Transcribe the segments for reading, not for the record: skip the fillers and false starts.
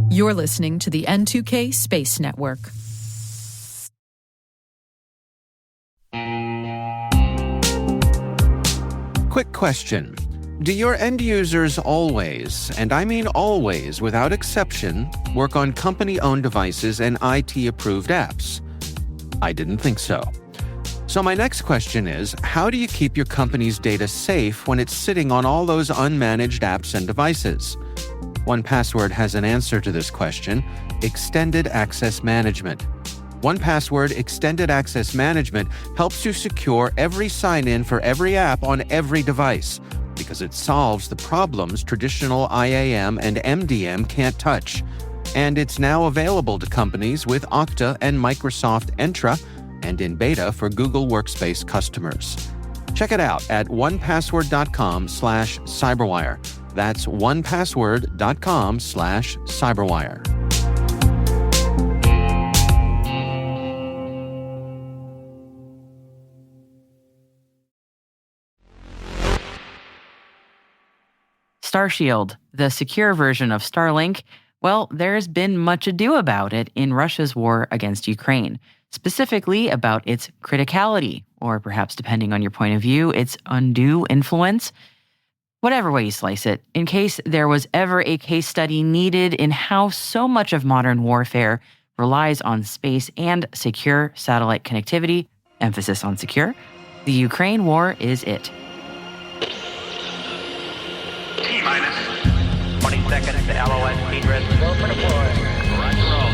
You're listening to the N2K Space Network. Quick question. Do your end users always, and I mean always without exception, work on company-owned devices and IT-approved apps? I didn't think so. So my next question is, how do you keep your company's data safe when it's sitting on all those unmanaged apps and devices? 1Password has an answer to this question: Extended Access Management. 1Password Extended Access Management helps you secure every sign-in for every app on every device because it solves the problems traditional IAM and MDM can't touch. And it's now available to companies with Okta and Microsoft Entra and in beta for Google Workspace customers. Check it out at 1password.com/cyberwire. That's 1password.com/cyberwire. Starshield, the secure version of Starlink, well, there's been much ado about it in Russia's war against Ukraine, specifically about its criticality, or perhaps depending on your point of view, its undue influence. Whatever way you slice it, in case there was ever a case study needed in how so much of modern warfare relies on space and secure satellite connectivity, emphasis on secure, the Ukraine war is it. T-minus 20 seconds to LOS speed rest. Go for deploy. Roger roll.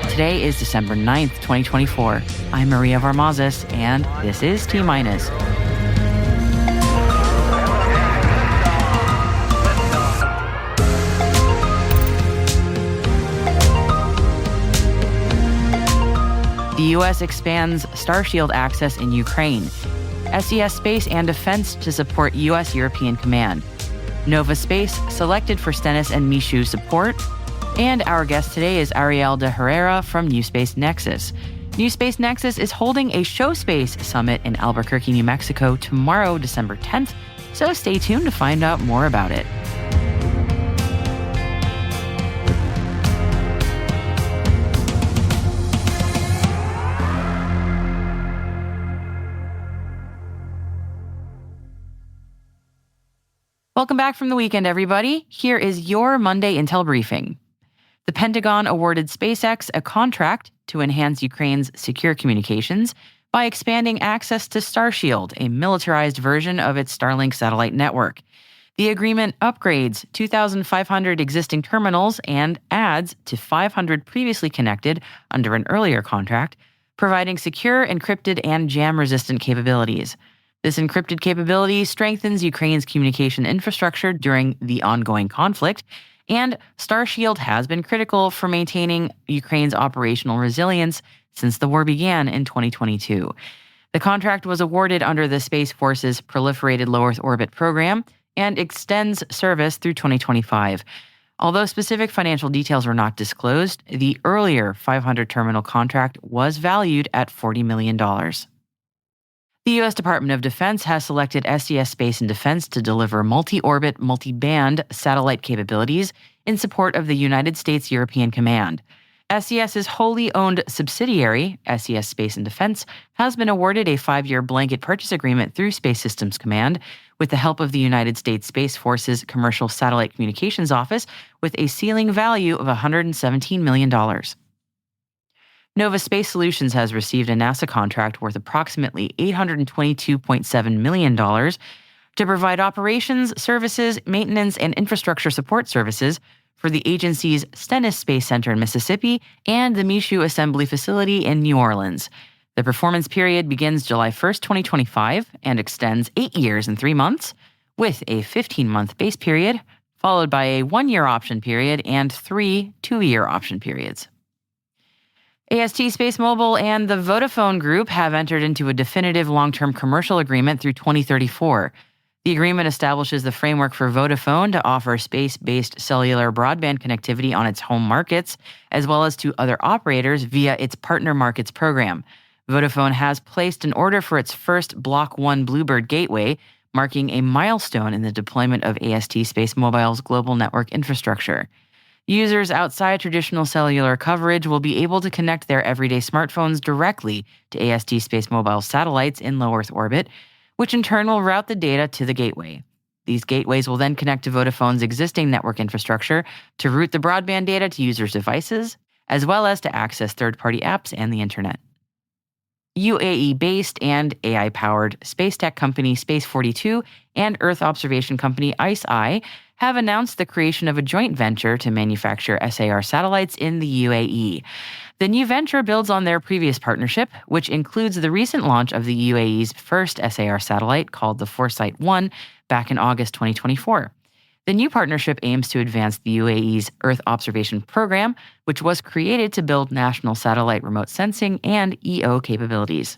Today is December 9th, 2024. I'm Maria Varmazis, and this is T-minus. The U.S. expands Starshield access in Ukraine. SES Space and Defense to support U.S. European Command. Nova Space selected for Stennis and Michoud support. And our guest today is Arial DeHerrera from NewSpace Nexus. NewSpace Nexus is holding a Show Space Summit in Albuquerque, New Mexico tomorrow, December 10th, so stay tuned to find out more about it. Welcome back from the weekend, everybody. Here is your Monday Intel briefing. The Pentagon awarded SpaceX a contract to enhance Ukraine's secure communications by expanding access to Starshield, a militarized version of its Starlink satellite network. The agreement upgrades 2,500 existing terminals and adds to 500 previously connected under an earlier contract, providing secure, encrypted, and jam-resistant capabilities. This encrypted capability strengthens Ukraine's communication infrastructure during the ongoing conflict, and Starshield has been critical for maintaining Ukraine's operational resilience since the war began in 2022. The contract was awarded under the Space Force's Proliferated Low Earth Orbit program and extends service through 2025. Although specific financial details were not disclosed, the earlier 500-terminal contract was valued at $40 million. The U.S. Department of Defense has selected SES Space Defense to deliver multi-orbit, multi-band satellite capabilities in support of the United States European Command. SES's wholly owned subsidiary, SES Space Defense, has been awarded a 5-year blanket purchase agreement through Space Systems Command with the help of the United States Space Force's Commercial Satellite Communications Office with a ceiling value of $117 million. Nova Space Solutions has received a NASA contract worth approximately $822.7 million to provide operations, services, maintenance, and infrastructure support services for the agency's Stennis Space Center in Mississippi and the Michoud Assembly Facility in New Orleans. The performance period begins July 1st, 2025, and extends 8 years and 3 months, with a 15-month base period, followed by a 1-year option period and 3 2-year option periods. AST Space Mobile and the Vodafone Group have entered into a definitive long-term commercial agreement through 2034. The agreement establishes the framework for Vodafone to offer space-based cellular broadband connectivity on its home markets, as well as to other operators via its Partner Markets program. Vodafone has placed an order for its first Block 1 Bluebird gateway, marking a milestone in the deployment of AST SpaceMobile's global network infrastructure. Users outside traditional cellular coverage will be able to connect their everyday smartphones directly to AST SpaceMobile's satellites in low Earth orbit, which in turn will route the data to the gateway. These gateways will then connect to Vodafone's existing network infrastructure to route the broadband data to users' devices, as well as to access third-party apps and the internet. UAE-based and AI-powered space tech company Space42 and Earth observation company ICEYE have announced the creation of a joint venture to manufacture SAR satellites in the UAE. The new venture builds on their previous partnership, which includes the recent launch of the UAE's first SAR satellite called the Foresight 1 back in August 2024. The new partnership aims to advance the UAE's Earth observation program, which was created to build national satellite remote sensing and EO capabilities.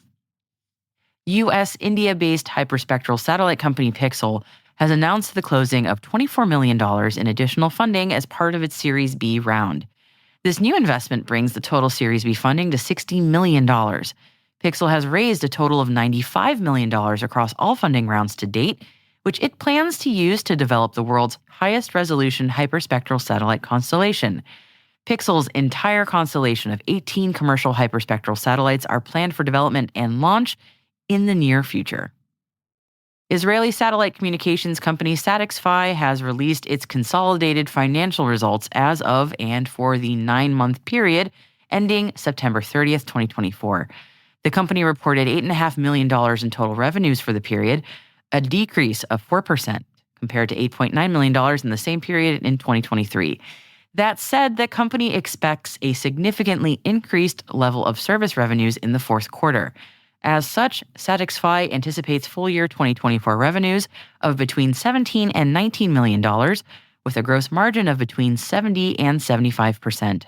US India-based hyperspectral satellite company Pixel has announced the closing of $24 million in additional funding as part of its Series B round. This new investment brings the total Series B funding to $60 million. Pixel has raised a total of $95 million across all funding rounds to date, which it plans to use to develop the world's highest resolution hyperspectral satellite constellation. Pixel's entire constellation of 18 commercial hyperspectral satellites are planned for development and launch in the near future. Israeli satellite communications company SatixFy has released its consolidated financial results as of and for the 9-month period ending September 30th, 2024. The company reported $8.5 million in total revenues for the period, a decrease of 4% compared to $8.9 million in the same period in 2023. That said, the company expects a significantly increased level of service revenues in the fourth quarter. As such, SatixFy anticipates full-year 2024 revenues of between $17 and $19 million, with a gross margin of between 70 and 75%.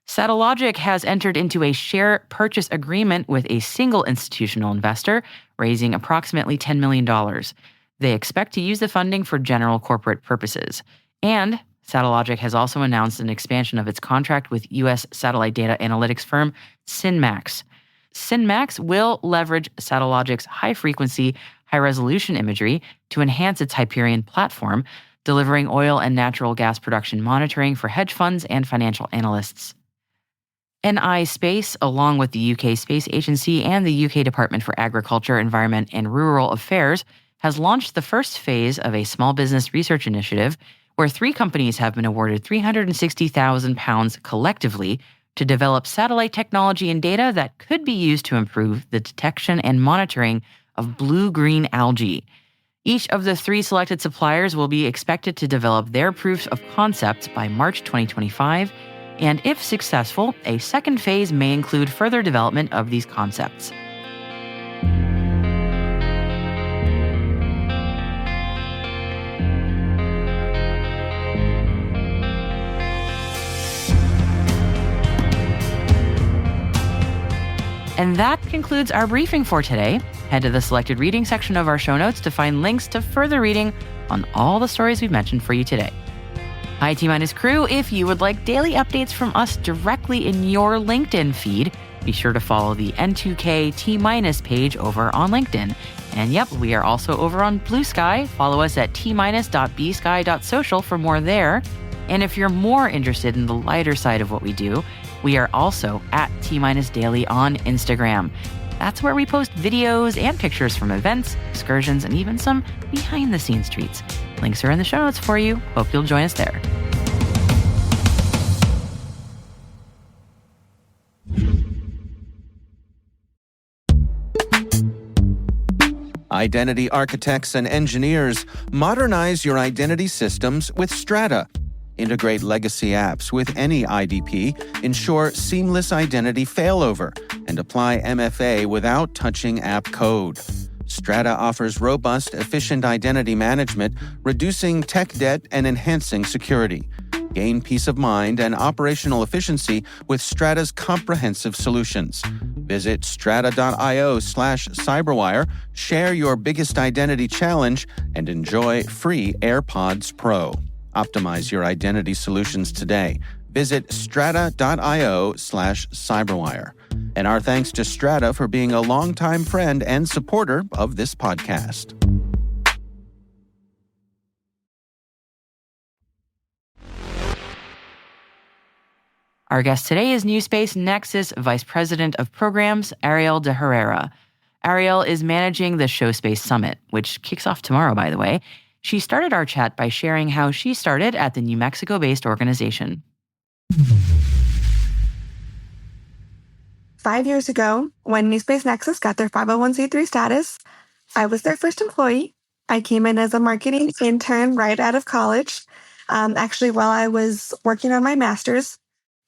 Satellogic has entered into a share purchase agreement with a single institutional investor, raising approximately $10 million. They expect to use the funding for general corporate purposes. And Satellogic has also announced an expansion of its contract with US satellite data analytics firm SynMax. SynMax will leverage Satellogic's high-frequency, high-resolution imagery to enhance its Hyperion platform, delivering oil and natural gas production monitoring for hedge funds and financial analysts. NewSpace, along with the UK Space Agency and the UK Department for Agriculture, Environment and Rural Affairs, has launched the first phase of a small business research initiative where 3 companies have been awarded £360,000 collectively to develop satellite technology and data that could be used to improve the detection and monitoring of blue-green algae. Each of the 3 selected suppliers will be expected to develop their proofs of concepts by March 2025, and if successful, a second phase may include further development of these concepts. And that concludes our briefing for today. Head to the selected reading section of our show notes to find links to further reading on all the stories we've mentioned for you today. Hi, T-Minus crew. If you would like daily updates from us directly in your LinkedIn feed, be sure to follow the N2K T-Minus page over on LinkedIn. And yep, we are also over on Blue Sky. Follow us at t-bsky.social for more there. And if you're more interested in the lighter side of what we do, we are also at T-Daily on Instagram. That's where we post videos and pictures from events, excursions, and even some behind-the-scenes treats. Links are in the show notes for you. Hope you'll join us there. Identity architects and engineers, modernize your identity systems with Strata. Integrate legacy apps with any IDP, ensure seamless identity failover, and apply MFA without touching app code. Strata offers robust, efficient identity management, reducing tech debt and enhancing security. Gain peace of mind and operational efficiency with Strata's comprehensive solutions. Visit strata.io/cyberwire, share your biggest identity challenge, and enjoy free AirPods Pro. Optimize your identity solutions today. Visit strata.io/cyberwire. And our thanks to Strata for being a longtime friend and supporter of this podcast. Our guest today is NewSpace Nexus Vice President of Programs, Arial DeHerrera. Ariel is managing the Show Space Summit, which kicks off tomorrow, by the way. She started our chat by sharing how she started at the New Mexico-based organization. 5 years ago, when NewSpace Nexus got their 501c3 status, I was their first employee. I came in as a marketing intern right out of college, actually while I was working on my master's.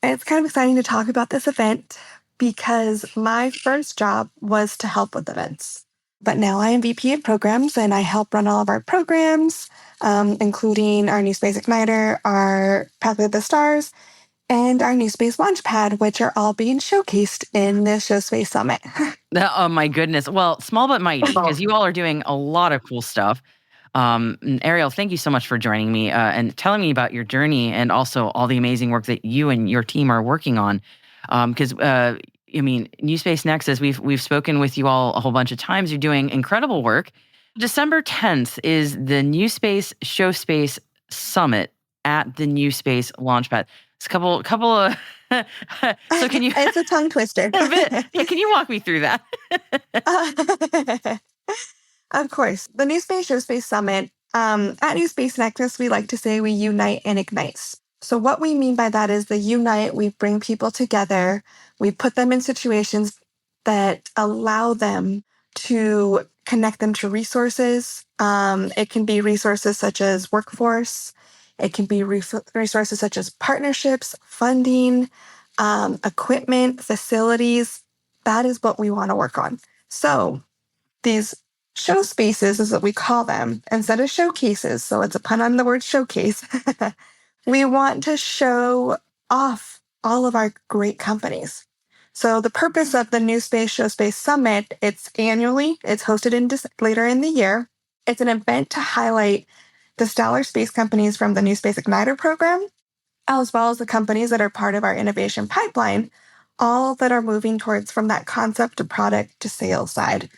And it's kind of exciting to talk about this event because my first job was to help with events. But now I am VP of programs and I help run all of our programs, including our NewSpace Igniter, our Pathway to the Stars, and our NewSpace Launchpad, which are all being showcased in the Show Space Summit. Oh, my goodness. Well, small but mighty, because you all are doing a lot of cool stuff. And Ariel, thank you so much for joining me and telling me about your journey and also all the amazing work that you and your team are working on. Because, NewSpace Nexus, we've spoken with you all a whole bunch of times. You're doing incredible work. December 10th is the NewSpace Show Space Summit at the NewSpace Launchpad. It's a couple of... So can you... It's a tongue twister. A bit. Yeah, can you walk me through that? Of course. The NewSpace Show Space Summit, at NewSpace Nexus, we like to say we unite and ignite. So what we mean by that is the unite, we bring people together, we put them in situations that allow them to connect them to resources. It can be resources such as workforce. It can be resources such as partnerships, funding, equipment, facilities. That is what we want to work on. So these show spaces is what we call them instead of showcases. So it's a pun on the word showcase. We want to show off all of our great companies. So the purpose of the NewSpace Show Space Summit, it's annually, it's hosted later in the year. It's an event to highlight the stellar space companies from the NewSpace Igniter program, as well as the companies that are part of our innovation pipeline, all that are moving towards from that concept to product to sales side.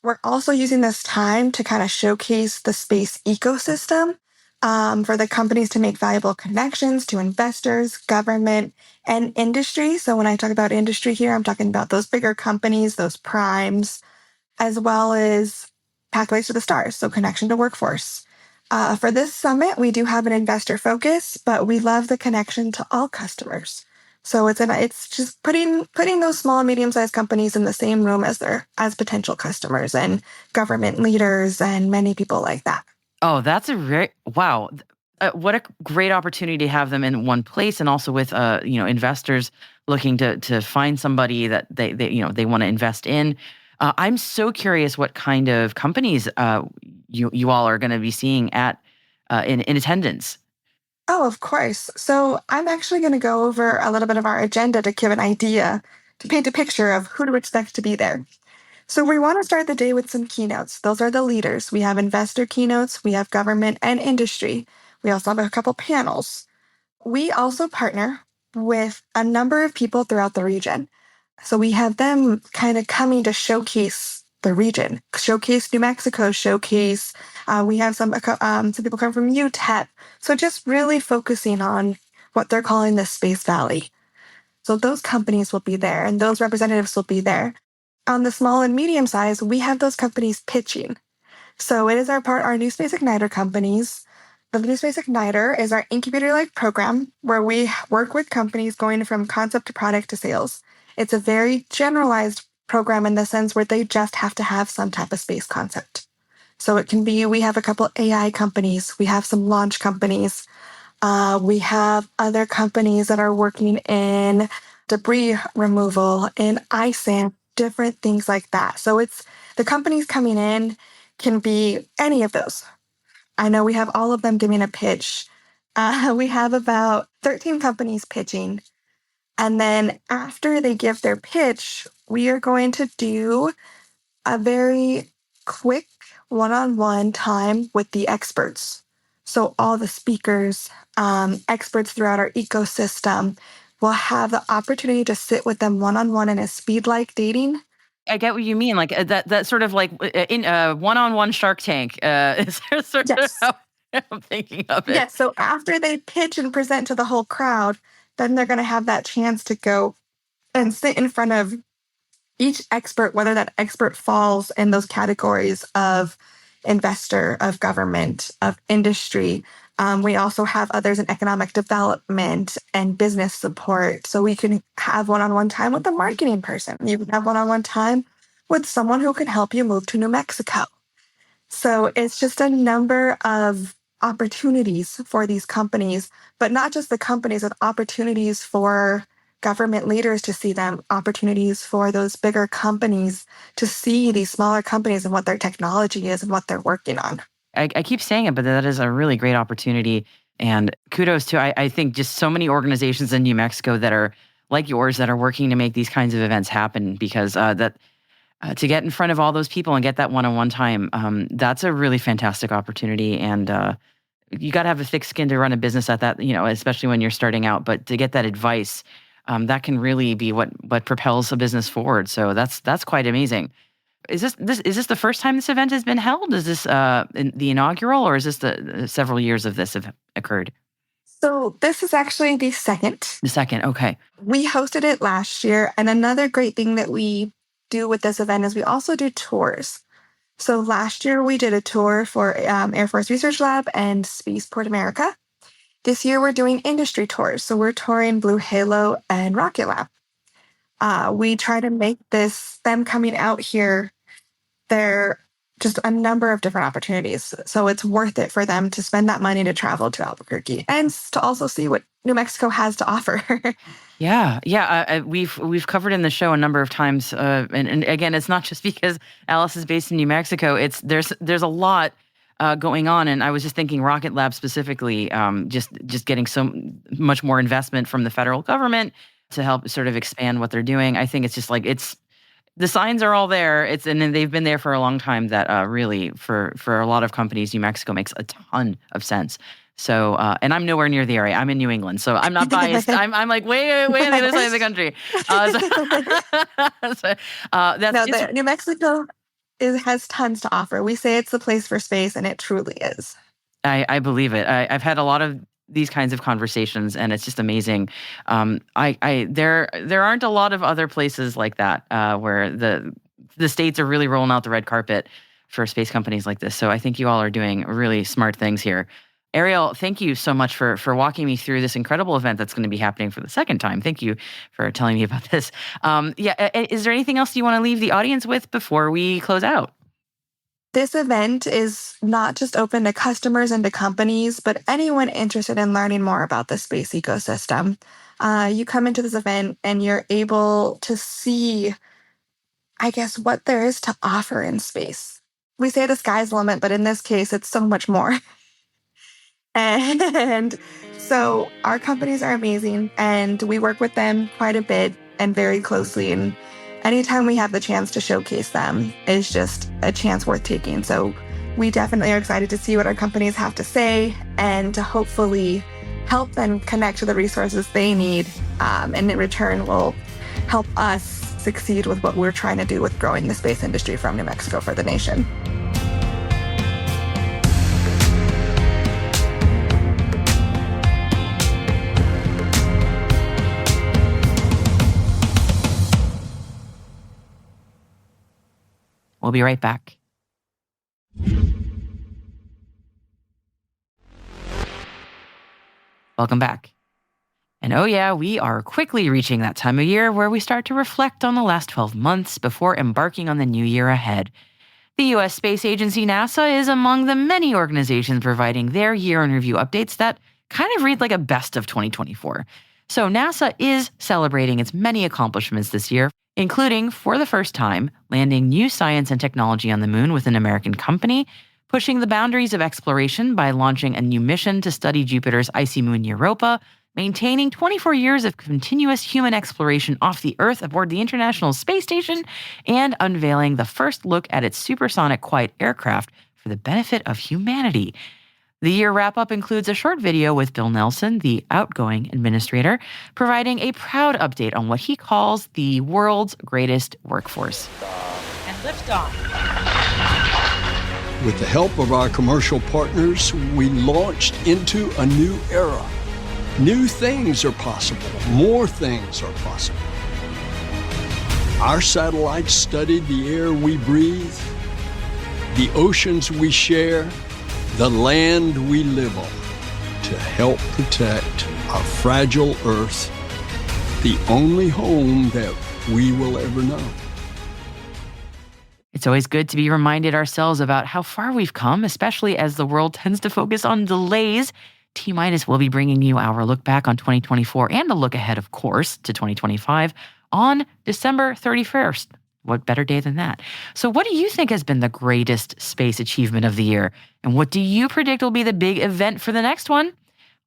We're also using this time to kind of showcase the space ecosystem for the companies to make valuable connections to investors, government, and industry. So when I talk about industry here, I'm talking about those bigger companies, those primes, as well as pathways to the stars, so connection to workforce. For this summit, we do have an investor focus, but we love the connection to all customers. So it's just putting those small and medium-sized companies in the same room as potential customers and government leaders and many people like that. Oh, that's wow. What a great opportunity to have them in one place, and also with investors looking to find somebody that they want to invest in. I'm so curious what kind of companies you all are going to be seeing in attendance. Oh, of course. So I'm actually going to go over a little bit of our agenda to give an idea, to paint a picture of who to expect to be there. So we want to start the day with some keynotes. Those are the leaders. We have investor keynotes, we have government and industry. We also have a couple panels. We also partner with a number of people throughout the region. So we have them kind of coming to showcase the region, showcase New Mexico, showcase. We have some people come from UTEP. So just really focusing on what they're calling the Space Valley. So those companies will be there and those representatives will be there. On the small and medium size, we have those companies pitching. So it is our NewSpace Igniter companies. The NewSpace Igniter is our incubator-like program where we work with companies going from concept to product to sales. It's a very generalized program in the sense where they just have to have some type of space concept. So it can be, we have a couple AI companies, we have some launch companies, we have other companies that are working in debris removal, in ISAM, different things like that. So it's the companies coming in can be any of those. I know we have all of them giving a pitch. We have about 13 companies pitching. And then after they give their pitch, we are going to do a very quick one-on-one time with the experts. So all the speakers, experts throughout our ecosystem, will have the opportunity to sit with them one-on-one in a speed-like dating. I get what you mean. Like that sort of like in a one-on-one Shark Tank is sort of Yes. how I'm thinking of it. Yes. So after they pitch and present to the whole crowd, then they're going to have that chance to go and sit in front of each expert, whether that expert falls in those categories of investor, of government, of industry. We also have others in economic development and business support. So we can have one-on-one time with a marketing person. You can have one-on-one time with someone who can help you move to New Mexico. So it's just a number of opportunities for these companies, but not just the companies, but opportunities for government leaders to see them, opportunities for those bigger companies to see these smaller companies and what their technology is and what they're working on. I keep saying it, but that is a really great opportunity. And kudos to, I think, just so many organizations in New Mexico that are like yours that are working to make these kinds of events happen, because to get in front of all those people and get that one-on-one time, that's a really fantastic opportunity. And you got to have a thick skin to run a business at that, especially when you're starting out. But to get that advice, that can really be what propels a business forward. So that's quite amazing. Is this the first time this event has been held? Is this the inaugural, or is this the several years of this have occurred? So this is actually the second. The second, okay. We hosted it last year, and another great thing that we do with this event is we also do tours. So last year we did a tour for Air Force Research Lab and Spaceport America. This year we're doing industry tours. So we're touring Blue Halo and Rocket Lab. We try to make them coming out here, they're just a number of different opportunities. So it's worth it for them to spend that money to travel to Albuquerque and to also see what New Mexico has to offer. Yeah. We've covered in the show a number of times, and again, it's not just because Alice is based in New Mexico. There's a lot going on, and I was just thinking Rocket Lab specifically, just getting so much more investment from the federal government to help sort of expand what they're doing. I think it's just like the signs are all there. And they've been there for a long time. That really for a lot of companies, New Mexico makes a ton of sense. So, and I'm nowhere near the area. I'm in New England, so I'm not biased. I'm like way on the other side of the country. New Mexico has tons to offer. We say it's the place for space, and it truly is. I believe it. I've had a lot of these kinds of conversations, and it's just amazing. There aren't a lot of other places like that where the states are really rolling out the red carpet for space companies like this. So I think you all are doing really smart things here. Ariel, thank you so much for walking me through this incredible event that's going to be happening for the second time. Thank you for telling me about this. Is there anything else you want to leave the audience with before we close out? This event is not just open to customers and to companies, but anyone interested in learning more about the space ecosystem. You come into this event and you're able to see, I guess, what there is to offer in space. We say the sky's the limit, but in this case, it's so much more. And so our companies are amazing, and we work with them quite a bit and very closely. And anytime we have the chance to showcase them is just a chance worth taking. So we definitely are excited to see what our companies have to say and to hopefully help them connect to the resources they need. And in return will help us succeed with what we're trying to do with growing the space industry from New Mexico for the nation. We'll be right back. Welcome back. And oh yeah, we are quickly reaching that time of year where we start to reflect on the last 12 months before embarking on the new year ahead. The US Space Agency NASA is among the many organizations providing their year in review updates that kind of read like a best of 2024. So NASA is celebrating its many accomplishments this year, including, for the first time, landing new science and technology on the moon with an American company, pushing the boundaries of exploration by launching a new mission to study Jupiter's icy moon Europa, maintaining 24 years of continuous human exploration off the Earth aboard the International Space Station, and unveiling the first look at its supersonic quiet aircraft for the benefit of humanity. The year wrap-up includes a short video with Bill Nelson, the outgoing administrator, providing a proud update on what he calls the world's greatest workforce. And liftoff. With the help of our commercial partners, we launched into a new era. New things are possible. More things are possible. Our satellites studied the air we breathe, the oceans we share, the land we live on, to help protect our fragile Earth, the only home that we will ever know. It's always good to be reminded ourselves about how far we've come, especially as the world tends to focus on delays. T-Minus will be bringing you our look back on 2024 and a look ahead, of course, to 2025 on December 31st. What better day than that? So what do you think has been the greatest space achievement of the year? And what do you predict will be the big event for the next one?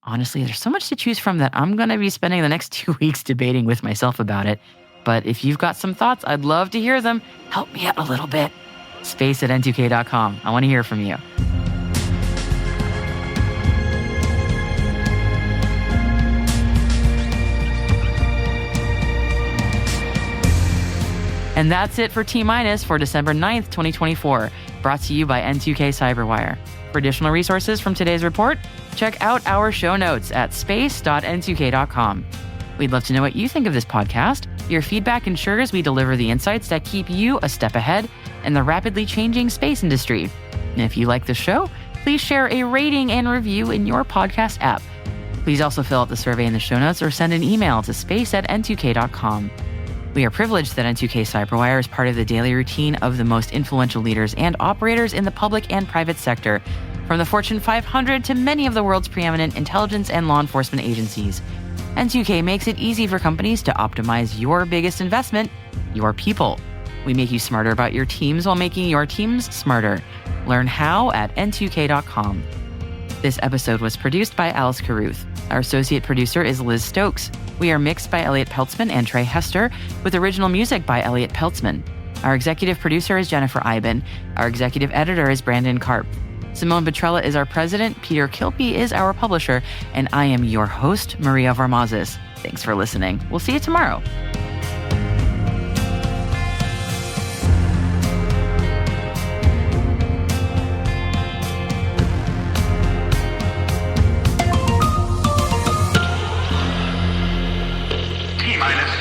Honestly, there's so much to choose from that I'm going to be spending the next 2 weeks debating with myself about it. But if you've got some thoughts, I'd love to hear them. Help me out a little bit. space@n2k.com. I want to hear from you. And that's it for T-Minus for December 9th, 2024, brought to you by N2K Cyberwire. For additional resources from today's report, check out our show notes at space.n2k.com. We'd love to know what you think of this podcast. Your feedback ensures we deliver the insights that keep you a step ahead in the rapidly changing space industry. And if you like the show, please share a rating and review in your podcast app. Please also fill out the survey in the show notes or send an email to space@n2k.com. We are privileged that N2K Cyberwire is part of the daily routine of the most influential leaders and operators in the public and private sector, from the Fortune 500 to many of the world's preeminent intelligence and law enforcement agencies. N2K makes it easy for companies to optimize your biggest investment, your people. We make you smarter about your teams while making your teams smarter. Learn how at n2k.com. This episode was produced by Alice Carruth. Our associate producer is Liz Stokes. We are mixed by Elliot Peltzman and Trey Hester, with original music by Elliot Peltzman. Our executive producer is Jennifer Iben. Our executive editor is Brandon Karp. Simone Petrella is our president, Peter Kilpie is our publisher, and I am your host, Maria Varmazes. Thanks for listening. We'll see you tomorrow. T-Minus